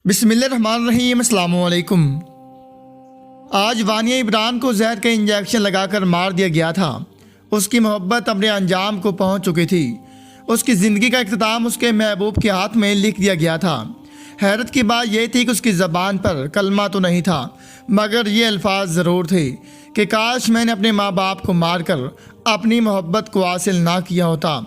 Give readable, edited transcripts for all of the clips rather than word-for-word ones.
बिस्मिल्लाहिर्रहमानिर्रहीम। अस्सलाम वालेकुम। आज वानिया इब्रान को जहर का इंजेक्शन लगाकर मार दिया गया था। उसकी मोहब्बत अपने अंजाम को पहुंच चुकी थी। उसकी ज़िंदगी का इख्तिताम उसके महबूब के हाथ में लिख दिया गया था। हैरत की बात यह थी कि उसकी ज़बान पर कलमा तो नहीं था, मगर ये अल्फाज ज़रूर थे कि काश मैंने अपने माँ बाप को मारकर अपनी मोहब्बत को हासिल ना किया होता,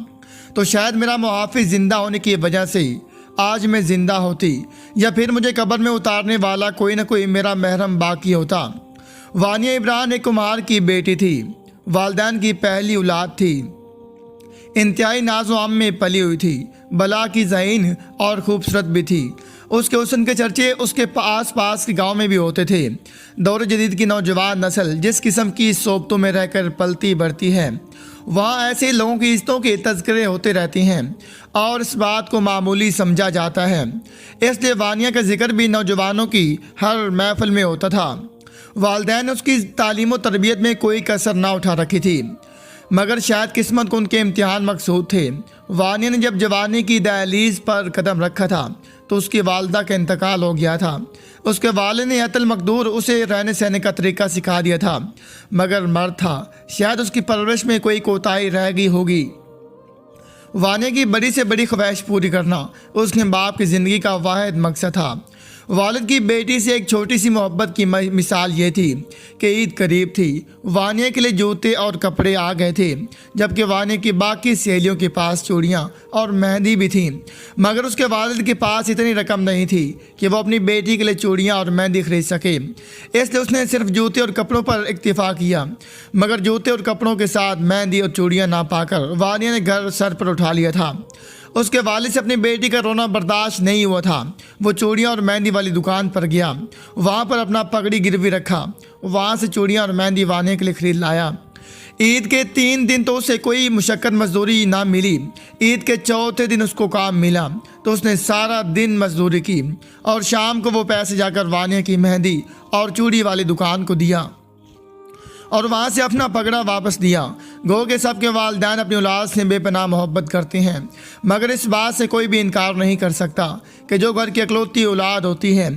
तो शायद मेरा मुहाफ़िज़ ज़िंदा होने की वजह से आज मैं ज़िंदा होती, या फिर मुझे कब्र में उतारने वाला कोई ना कोई मेरा महरम बाकी होता। वानिया इब्रान एक कुम्हार की बेटी थी, वालिदैन की पहली औलाद थी, इंतहाई नाज़ो आम में पली हुई थी, बला की ज़हीन और खूबसूरत भी थी। उसके हुस्न के चर्चे उसके आस पास के गांव में भी होते थे। दौर जदीद की नौजवान नस्ल जिस किस्म की सोबतों में रहकर पलती बढ़ती है, वहाँ ऐसे लोगों की इज़्ज़तों के तज़किरे होते रहते हैं और इस बात को मामूली समझा जाता है। इसलिए वानिया का जिक्र भी नौजवानों की हर महफिल में होता था। वालिदैन ने उसकी तालीम व तरबियत में कोई कसर ना उठा रखी थी, मगर शायद किस्मत को उनके इम्तिहान मकसूद थे। वानिया ने जब जवानी की दहलीज पर कदम रखा था तो उसकी वालदा का इंतकाल हो गया था। उसके वालिद ने अतल मकदूर उसे रहने सहने का तरीका सिखा दिया था, मगर मर्द था, शायद उसकी परवरिश में कोई कोताही रह गई होगी। वानिया की बड़ी से बड़ी ख्वाहिश पूरी करना उसके बाप की ज़िंदगी का वाहिद मकसद था। वालिद की बेटी से एक छोटी सी मोहब्बत की मिसाल ये थी कि ईद करीब थी। वानिया के लिए जूते और कपड़े आ गए थे, जबकि वानिया की बाकी सहेलियों के पास चूड़ियाँ और मेहंदी भी थी, मगर उसके वालिद के पास इतनी रकम नहीं थी कि वो अपनी बेटी के लिए चूड़ियाँ और मेहंदी खरीद सके। इसलिए उसने सिर्फ जूते और कपड़ों पर इक्तिफा किया, मगर जूते और कपड़ों के साथ मेहंदी और चूड़ियाँ ना पाकर वानिया ने घर सर पर उठा लिया था। उसके वालिद से अपनी बेटी का रोना बर्दाश्त नहीं हुआ था। वो चूड़ियाँ और मेहंदी वाली दुकान पर गया, वहाँ पर अपना पगड़ी गिरवी रखा, वहाँ से चूड़ियाँ और मेहंदी वानिया के लिए खरीद लाया। ईद के 3 दिन तो उसे कोई मुशक्क़त मजदूरी ना मिली। ईद के चौथे दिन उसको काम मिला तो उसने सारा दिन मजदूरी की और शाम को वो पैसे जाकर वानिया की मेहंदी और चूड़ी वाली दुकान को दिया और वहाँ से अपना पगड़ा वापस दिया। गो के सबके वालिदैन अपनी औलाद से बेपनाह मोहब्बत करते हैं, मगर इस बात से कोई भी इनकार नहीं कर सकता कि जो घर की इकलौती औलाद होती है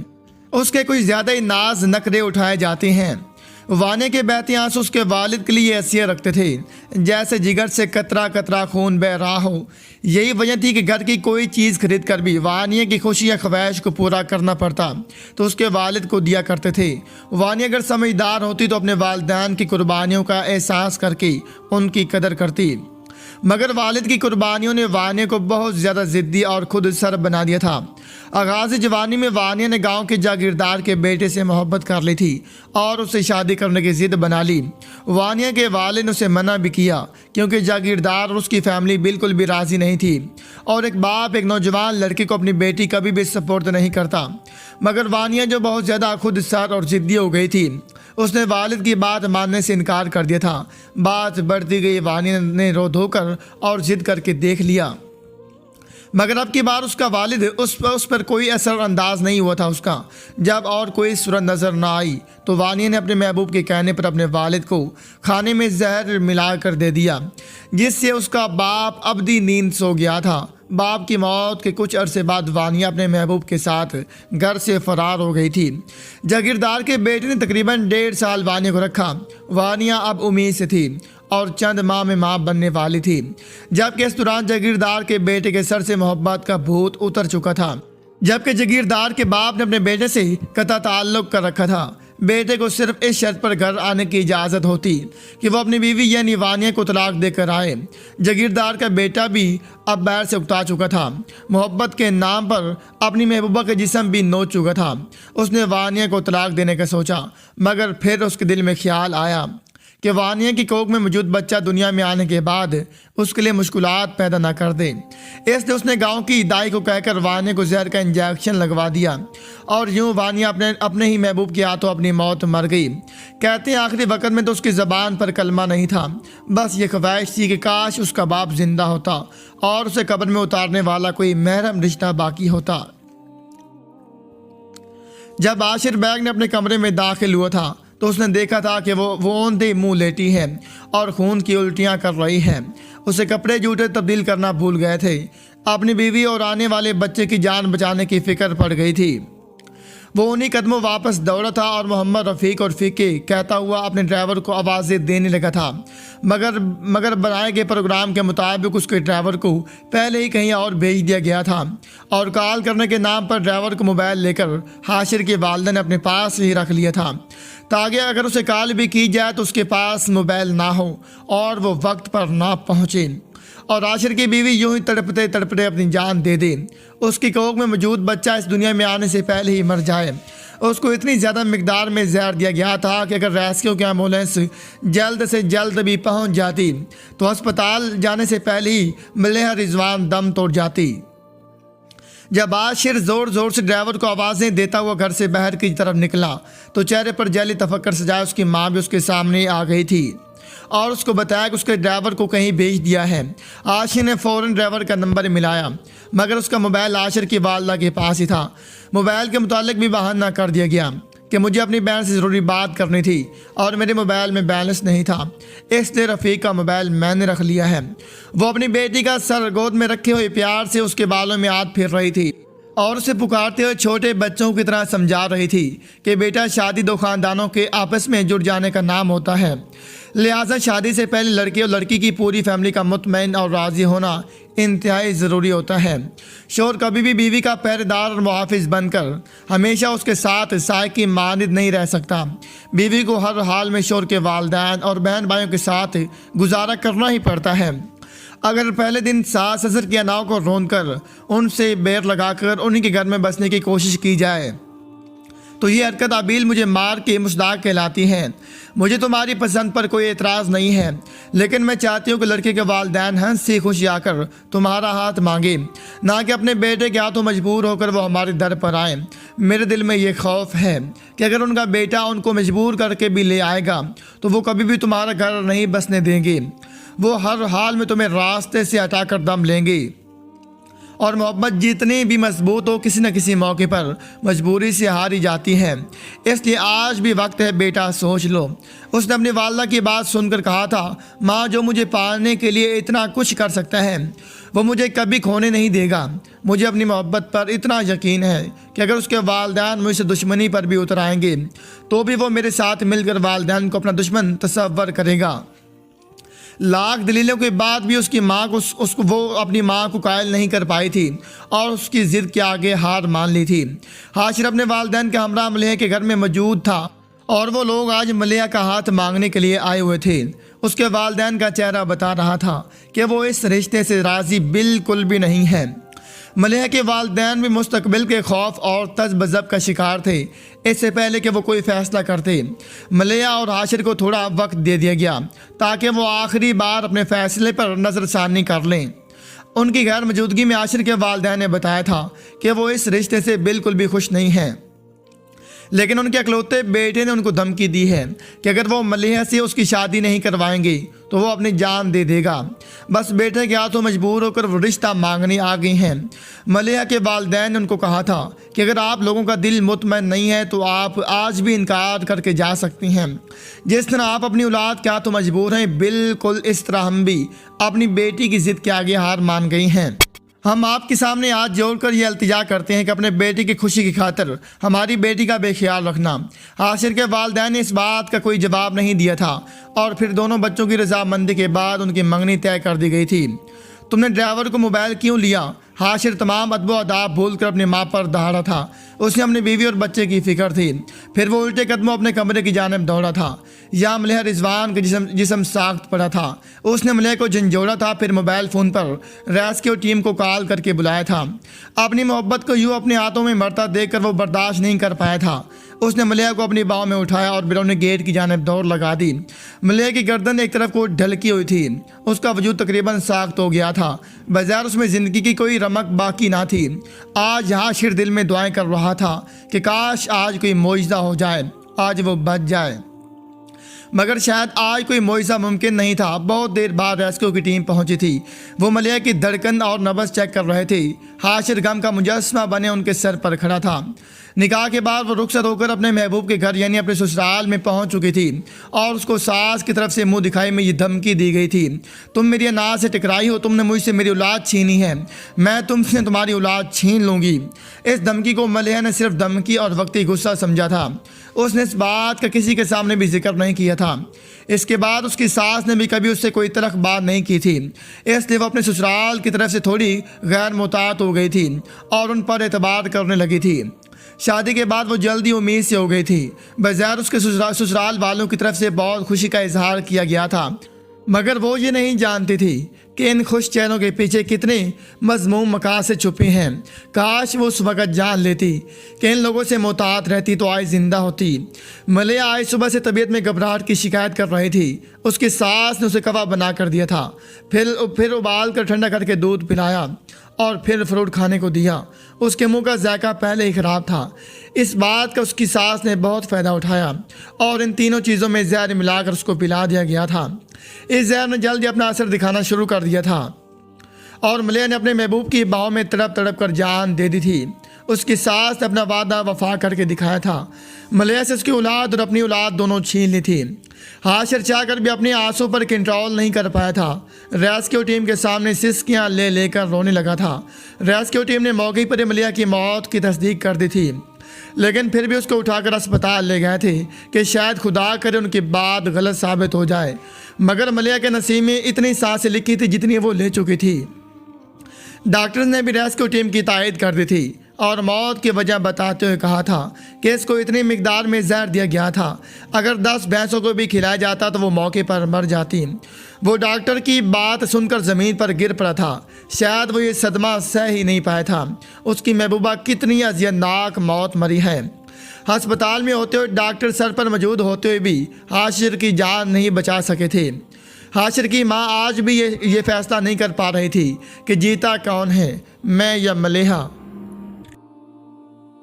उसके कुछ ज़्यादा ही नाज नखरे उठाए जाते हैं। वानिया के बहते आंसू उसके वालिद के लिए हैसियत रखते थे जैसे जिगर से कतरा कतरा खून बह रहा हो। यही वजह थी कि घर की कोई चीज़ खरीद कर भी वानिया की खुशी या ख्वाहिश को पूरा करना पड़ता तो उसके वालिद को दिया करते थे। वानिया अगर समझदार होती तो अपने वालिदैन की कुर्बानियों का एहसास करके उनकी कदर करती, मगर वालिद की कुर्बानियों ने वानिया को बहुत ज़्यादा ज़िद्दी और खुद सर बना दिया था। आगाज़ जवानी में वानिया ने गांव के जागीरदार के बेटे से मोहब्बत कर ली थी और उससे शादी करने की ज़िद बना ली। वानिया के वालिद ने उसे मना भी किया क्योंकि जागीरदार और उसकी फैमिली बिल्कुल भी राज़ी नहीं थी और एक बाप एक नौजवान लड़की को अपनी बेटी कभी भी सपोर्ट नहीं करता। मगर वानिया जो बहुत ज़्यादा खुद सर और ज़िद्दी हो गई थी, उसने वालिद की बात मानने से इनकार कर दिया था। बात बढ़ती गई, वानिया ने रो धोकर और ज़िद करके देख लिया, मगर अब की बार उसका वालिद उस पर कोई असर अंदाज नहीं हुआ था उसका। जब और कोई सूरत नज़र ना आई तो वानिया ने अपने महबूब के कहने पर अपने वालिद को खाने में जहर मिला कर दे दिया, जिससे उसका बाप अबदी नींद सो गया था। बाप की मौत के कुछ अरसे बाद वानिया अपने महबूब के साथ घर से फरार हो गई थी। जागीरदार के बेटे ने तकरीबन 1.5 साल वानिया को रखा। वानिया अब उम्मीद से थी और चंद माह में माँ बनने वाली थी, जबकि इस दौरान जागीरदार के बेटे के सर से मोहब्बत का भूत उतर चुका था। जबकि जागीरदार के बाप ने अपने बेटे से कता ताल्लुक़ कर रखा था। बेटे को सिर्फ इस शर्त पर घर आने की इजाज़त होती कि वो अपनी बीवी यानी वानिया को तलाक देकर आए। जागीरदार का बेटा भी अब बैर से उकता चुका था। मोहब्बत के नाम पर अपनी महबूबा का जिस्म भी नोच चुका था। उसने वानिया को तलाक देने का सोचा, मगर फिर उसके दिल में ख्याल आया कि वानिया की कोख में मौजूद बच्चा दुनिया में आने के बाद उसके लिए मुश्किलात पैदा ना कर दे। इसलिए उसने गांव की दाई को कहकर वानिया को जहर का इंजेक्शन लगवा दिया और यूं वानिया अपने ही महबूब के हाथों अपनी मौत मर गई। कहते हैं आखिरी वक्त में तो उसकी ज़बान पर कलमा नहीं था, बस ये ख्वाहिश थी कि काश उसका बाप जिंदा होता और उसे कब्र में उतारने वाला कोई महरम रिश्ता बाकी होता। जब आशिर बैग ने अपने कमरे में दाखिल हुआ था तो उसने देखा था कि वो औंधे मुंह लेटी है और खून की उल्टियाँ कर रही है। उसे कपड़े जूते तब्दील करना भूल गए थे। अपनी बीवी और आने वाले बच्चे की जान बचाने की फ़िक्र पड़ गई थी। वो उन्हीं कदमों वापस दौड़ा था और मोहम्मद रफ़ीक और फ़िके कहता हुआ अपने ड्राइवर को आवाज़ें देने लगा था। मगर बनाए गए प्रोग्राम के मुताबिक उसके ड्राइवर को पहले ही कहीं और भेज दिया गया था और कॉल करने के नाम पर ड्राइवर को मोबाइल लेकर हाशिर के वालिदा ने अपने पास ही रख लिया था ताकि अगर उसे कॉल भी की जाए तो उसके पास मोबाइल ना हो और वो वक्त पर ना पहुँचे और हाशिर की बीवी यूं ही तड़पते तड़पते अपनी जान दे दे। उसकी कोख में मौजूद बच्चा इस दुनिया में आने से पहले ही मर जाए। उसको इतनी ज़्यादा मिकदार में जहर दिया गया था कि अगर रेस्क्यू की एम्बुलेंस जल्द से जल्द भी पहुंच जाती तो अस्पताल जाने से पहले ही मलेहा रिजवान दम तोड़ जाती। जब हाशिर ज़ोर ज़ोर से ड्राइवर को आवाज़ें देता हुआ घर से बाहर की तरफ निकला तो चेहरे पर जैली तफक्कर सजाए उसकी माँ भी उसके सामने आ गई थी और उसको बताया कि उसके ड्राइवर को कहीं भेज दिया है। हाशिर ने फ़ौरन ड्राइवर का नंबर मिलाया मगर उसका मोबाइल हाशिर की वालिदा के पास ही था। मोबाइल के मुतालिक भी बहाना कर दिया गया कि मुझे अपनी बहन से ज़रूरी बात करनी थी और मेरे मोबाइल में बैलेंस नहीं था, इसलिए रफ़ीक का मोबाइल मैंने रख लिया है। वो अपनी बेटी का सर गोद में रखे हुए प्यार से उसके बालों में हाथ फेर रही थी और उसे पुकारते हुए छोटे बच्चों की तरह समझा रही थी कि बेटा, शादी दो ख़ानदानों के आपस में जुड़ जाने का नाम होता है, लिहाजा शादी से पहले लड़के और लड़की की पूरी फैमिली का मुतमईन और राज़ी होना इंतहाई ज़रूरी होता है। शौहर कभी भी बीवी का पहरेदार और मुहाफ़िज़ बनकर हमेशा उसके साथ साय की मानद नहीं रह सकता। बीवी को हर हाल में शौहर के वालिदैन और बहन भाइयों के साथ गुजारा करना ही पड़ता है। अगर पहले दिन सास ससुर की अनाओं को रोन कर उनसे बैर लगाकर उन्हीं के घर में बसने की कोशिश की जाए तो ये हरकत आबील मुझे मार के मुस्ताक कहलाती है। मुझे तुम्हारी पसंद पर कोई एतराज़ नहीं है, लेकिन मैं चाहती हूँ कि लड़के के वालिदैन हंस से खुश आकर तुम्हारा हाथ मांगे, ना कि अपने बेटे के हाथों मजबूर होकर वो हमारे दर पर आए। मेरे दिल में ये खौफ है कि अगर उनका बेटा उनको मजबूर करके भी ले आएगा तो वो कभी भी तुम्हारा घर नहीं बसने देंगे। वो हर हाल में तुम्हें रास्ते से हटाकर दम लेंगे और मोहब्बत जितनी भी मजबूत हो किसी न किसी मौके पर मजबूरी से हारी जाती है। इसलिए आज भी वक्त है बेटा, सोच लो। उसने अपनी वालिदा की बात सुनकर कहा था, माँ जो मुझे पालने के लिए इतना कुछ कर सकता है वो मुझे कभी खोने नहीं देगा। मुझे अपनी मोहब्बत पर इतना यकीन है कि अगर उसके वालिदैन मुझसे दुश्मनी पर भी उतर आएंगे तो भी वो मेरे साथ मिलकर वालिदैन को अपना दुश्मन तसव्वुर करेगा। लाख दलीलों के बाद भी उसकी माँ को उसको वो अपनी माँ को कायल नहीं कर पाई थी और उसकी ज़िद के आगे हार मान ली थी। हाशिर अपने वालिदैन के हमरा मलेहा के घर में मौजूद था और वो लोग आज मलेहा का हाथ मांगने के लिए आए हुए थे। उसके वालिदैन का चेहरा बता रहा था कि वो इस रिश्ते से राज़ी बिल्कुल भी नहीं है। मलेहा के वालिदैन भी मुस्तकबिल के खौफ और तज़बज़ब का शिकार थे। इससे पहले कि वो कोई फ़ैसला करते मलेहा और हाशिर को थोड़ा वक्त दे दिया गया ताकि वो आखिरी बार अपने फ़ैसले पर नज़रसानी कर लें। उनकी गैर मौजूदगी में हाशिर के वालिदैन ने बताया था कि वो इस रिश्ते से बिल्कुल भी खुश नहीं हैं, लेकिन उनके अकलौते बेटे ने उनको धमकी दी है कि अगर वो मलेहा से उसकी शादी नहीं करवाएंगे तो वो अपनी जान दे देगा। बस बेटे के हाथों मजबूर होकर वो रिश्ता मांगने आ गई हैं। मलेहा के वालिदैन ने उनको कहा था कि अगर आप लोगों का दिल मुतमईन नहीं है तो आप आज भी इनकार करके जा सकती हैं। जिस तरह आप अपनी औलाद के हाथों मजबूर हैं, बिल्कुल इस तरह हम भी अपनी बेटी की ज़िद के आगे हार मान गई हैं। हम आपके सामने हाथ जोड़कर ये इल्तिजा करते हैं कि अपने बेटी की खुशी की खातिर हमारी बेटी का बेख्याल रखना। हाशिर के वालिदैन ने इस बात का कोई जवाब नहीं दिया था और फिर दोनों बच्चों की रजामंदी के बाद उनकी मंगनी तय कर दी गई थी। तुमने ड्राइवर को मोबाइल क्यों लिया? हाशिर तमाम अदब अदाब भूल कर अपनी माँ पर दहाड़ा था। उसने अपनी बीवी और बच्चे की फिक्र थी। फिर वो उल्टे कदमों अपने कमरे की जानिब दौड़ा था। यहाँ मलेहा रिजवान का जिसम साख्त पड़ा था। उसने मलेहा को झंझोड़ा था, फिर मोबाइल फ़ोन पर रेस्क्यू टीम को कॉल करके बुलाया था। अपनी मोहब्बत को यूँ अपने हाथों में मरता देखकर वो बर्दाश्त नहीं कर पाया था। उसने मलेहा को अपनी बाहों में उठाया और बिरौने गेट की जानिब दौड़ लगा दी। मलेहा की गर्दन एक तरफ को ढलकी हुई थी, उसका वजूद तकरीबन साख्त हो गया था, बजाय उसमें ज़िंदगी की कोई रमक बाकी ना थी। आज हाशिर दिल में दुआएं कर रहा था कि काश आज कोई मोइज़ा हो जाए, आज वो बच जाए, मगर शायद आज कोई मोइज़ा मुमकिन नहीं था। बहुत देर बाद रेस्क्यू की टीम पहुंची थी। वो मलेहा की धड़कन और नब्ज़ चेक कर रहे थे। हाशिर गम का मुजस्समा बने उनके सर पर खड़ा था। نکاح کے بعد وہ رخصت ہو کر اپنے محبوب کے گھر یعنی اپنے سسرال میں پہنچ چکی تھی اور اس کو ساس کی طرف سے منہ دکھائی میں یہ دھمکی دی گئی تھی، تم میری اناج سے ٹکرائی ہو، تم نے مجھ سے میری اولاد چھینی ہے، میں تم سے تمہاری اولاد چھین لوں گی۔ اس دھمکی کو ملیحہ نے صرف دھمکی اور وقتی غصہ سمجھا تھا، اس نے اس بات کا کسی کے سامنے بھی ذکر نہیں کیا تھا۔ اس کے بعد اس کی ساس نے بھی کبھی اس سے کوئی تلخ بات نہیں کی تھی، اس لیے وہ اپنے سسرال کی طرف سے تھوڑی غیر محتاط ہو گئی تھی اور ان پر اعتبار کرنے لگی تھی۔ شادی کے بعد وہ جلدی امید سے ہو گئی تھی، بظاہر اس کے سسرال والوں کی طرف سے بہت خوشی کا اظہار کیا گیا تھا، مگر وہ یہ نہیں جانتی تھی کہ ان خوش چہروں کے پیچھے کتنے مذموم مقاصد چھپے ہیں۔ کاش وہ اس وقت جان لیتی کہ ان لوگوں سے محتاط رہتی تو آج زندہ ہوتی۔ ملیحہ آج صبح سے طبیعت میں گھبراہٹ کی شکایت کر رہی تھی۔ اس کی ساس نے اسے قہوہ بنا کر دیا تھا، پھر ابال کر ٹھنڈا کر کے دودھ پلایا اور پھر فروٹ کھانے کو دیا۔ اس کے منہ کا ذائقہ پہلے ہی خراب تھا۔ اس بات کا اس کی ساس نے بہت فائدہ اٹھایا اور ان تینوں چیزوں میں زہر ملا کر اس کو پلا دیا گیا تھا۔ اس زہر نے جلدی اپنا اثر دکھانا شروع کر دیا تھا اور ملیحہ نے اپنے محبوب کی باہوں میں تڑپ تڑپ کر جان دے دی تھی۔ اس کی ساس نے اپنا وعدہ وفا کر کے دکھایا تھا۔ ملیحہ سے اس کی اولاد اور اپنی اولاد دونوں چھین لی تھی۔ حاشر چاہ کر بھی اپنی آنسوں پر کنٹرول نہیں کر پایا تھا۔ ریسکیو ٹیم کے سامنے سسکیاں لے کر رونے لگا تھا۔ ریسکیو ٹیم نے موقع پر ملیحہ کی موت کی تصدیق کر دی تھی، لیکن پھر بھی اس کو اٹھا کر اسپتال لے گئے تھے کہ شاید خدا کرے ان کی بات غلط ثابت ہو جائے، مگر ملیحہ کے نصیب میں اتنی سانسیں لکھی تھی جتنی وہ لے چکی تھی۔ ڈاکٹرز نے بھی ریسکیو ٹیم کی تائید کر دی تھی اور موت کی وجہ بتاتے ہوئے کہا تھا کہ اس کو اتنی مقدار میں زہر دیا گیا تھا، اگر 10 بھینسوں کو بھی کھلایا جاتا تو وہ موقع پر مر جاتی۔ وہ ڈاکٹر کی بات سن کر زمین پر گر پڑا تھا، شاید وہ یہ صدمہ سہ ہی نہیں پایا تھا۔ اس کی محبوبہ کتنی اذیتناک موت مری ہے۔ ہسپتال میں ہوتے ہوئے ڈاکٹر سر پر موجود ہوتے ہوئے بھی حاشر کی جان نہیں بچا سکے تھے۔ حاشر کی ماں آج بھی یہ فیصلہ نہیں کر پا رہی تھی کہ جیتا کون ہے، میں یا ملیحہ۔